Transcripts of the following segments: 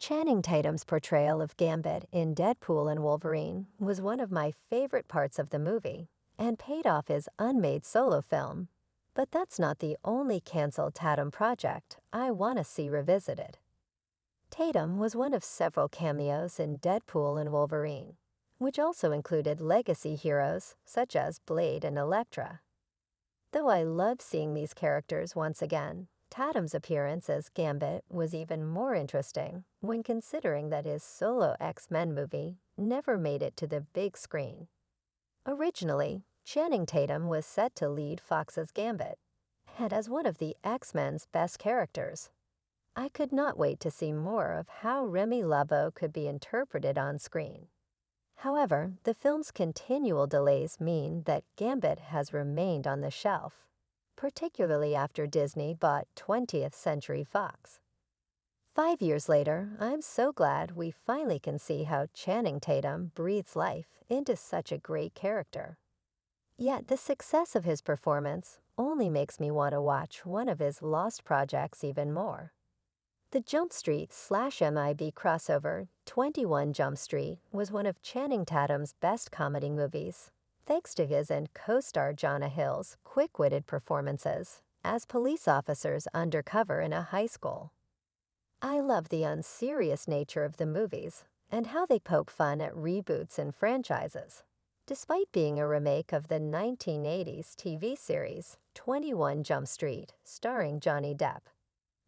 Channing Tatum's portrayal of Gambit in Deadpool and Wolverine was one of my favorite parts of the movie and paid off his unmade solo film. But that's not the only canceled Tatum project I want to see revisited. Tatum was one of several cameos in Deadpool and Wolverine, which also included legacy heroes such as Blade and Elektra. Though I love seeing these characters once again, Tatum's appearance as Gambit was even more interesting when considering that his solo X-Men movie never made it to the big screen. Originally, Channing Tatum was set to lead Fox's Gambit, and as one of the X-Men's best characters. I could not wait to see more of how Remy Labo could be interpreted on screen. However, the film's continual delays mean that Gambit has remained on the shelf, particularly after Disney bought 20th Century Fox. 5 years later, I'm so glad we finally can see how Channing Tatum breathes life into such a great character. Yet the success of his performance only makes me want to watch one of his lost projects even more. The Jump Street/MIB crossover, 21 Jump Street, was one of Channing Tatum's best comedy movies, thanks to his and co-star Jonah Hill's quick-witted performances as police officers undercover in a high school. I love the unserious nature of the movies and how they poke fun at reboots and franchises. Despite being a remake of the 1980s TV series 21 Jump Street, starring Johnny Depp.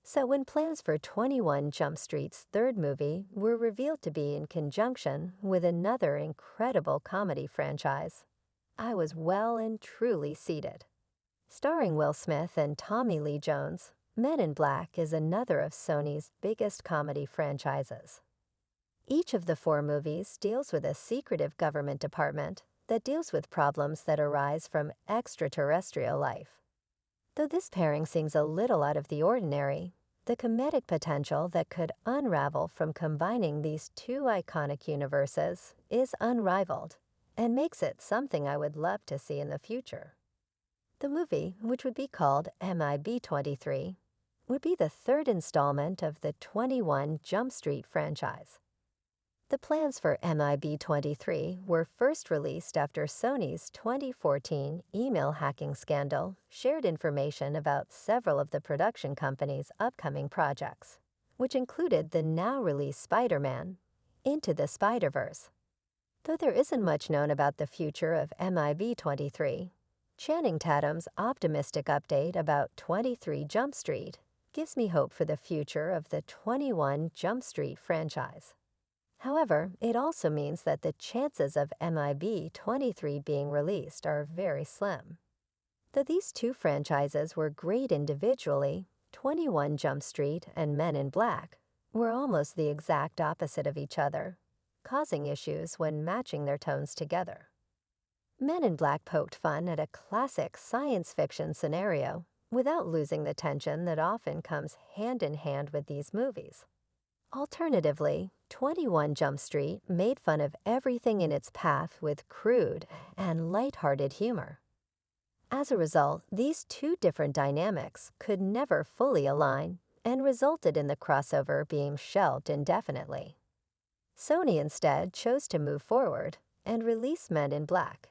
So when plans for 21 Jump Street's third movie were revealed to be in conjunction with another incredible comedy franchise, I was well and truly seated. Starring Will Smith and Tommy Lee Jones, Men in Black is another of Sony's biggest comedy franchises. Each of the four movies deals with a secretive government department that deals with problems that arise from extraterrestrial life. Though this pairing seems a little out of the ordinary, the comedic potential that could unravel from combining these two iconic universes is unrivaled and makes it something I would love to see in the future. The movie, which would be called MIB 23, would be the third installment of the 21 Jump Street franchise. The plans for MIB 23 were first released after Sony's 2014 email hacking scandal shared information about several of the production company's upcoming projects, which included the now-released Spider-Man, Into the Spider-Verse. Though there isn't much known about the future of MIB 23, Channing Tatum's optimistic update about 23 Jump Street gives me hope for the future of the 21 Jump Street franchise. However, it also means that the chances of MIB 23 being released are very slim. Though these two franchises were great individually, 21 Jump Street and Men in Black were almost the exact opposite of each other, causing issues when matching their tones together. Men in Black poked fun at a classic science fiction scenario without losing the tension that often comes hand in hand with these movies. Alternatively, 21 Jump Street made fun of everything in its path with crude and lighthearted humor. As a result, these two different dynamics could never fully align and resulted in the crossover being shelved indefinitely. Sony instead chose to move forward and release Men in Black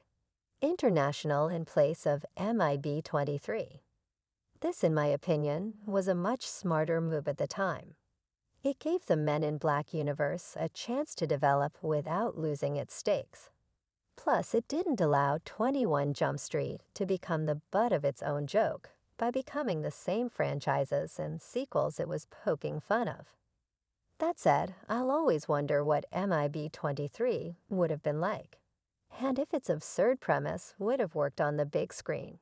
International in place of MIB 23. This, in my opinion, was a much smarter move at the time. It gave the Men in Black universe a chance to develop without losing its stakes. Plus, it didn't allow 21 Jump Street to become the butt of its own joke by becoming the same franchises and sequels it was poking fun of. That said, I'll always wonder what MIB 23 would have been like, and if its absurd premise would have worked on the big screen.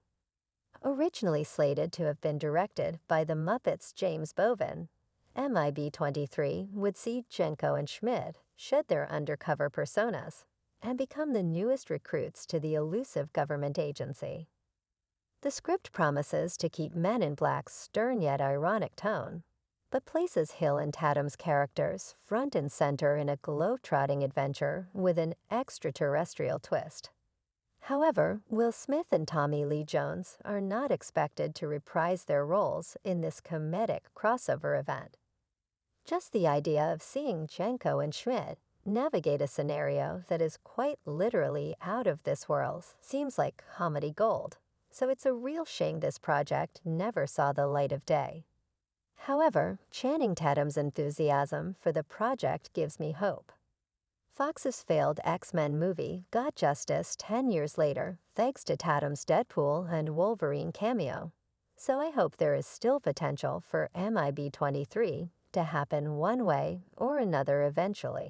Originally slated to have been directed by the Muppets' James Bovin, MIB 23 would see Jenko and Schmidt shed their undercover personas and become the newest recruits to the elusive government agency. The script promises to keep Men in Black's stern yet ironic tone, but places Hill and Tatum's characters front and center in a globe-trotting adventure with an extraterrestrial twist. However, Will Smith and Tommy Lee Jones are not expected to reprise their roles in this comedic crossover event. Just the idea of seeing Jenko and Schmidt navigate a scenario that is quite literally out of this world seems like comedy gold. So it's a real shame this project never saw the light of day. However, Channing Tatum's enthusiasm for the project gives me hope. Fox's failed X-Men movie got justice 10 years later thanks to Tatum's Deadpool and Wolverine cameo. So I hope there is still potential for MIB 23 to happen one way or another eventually.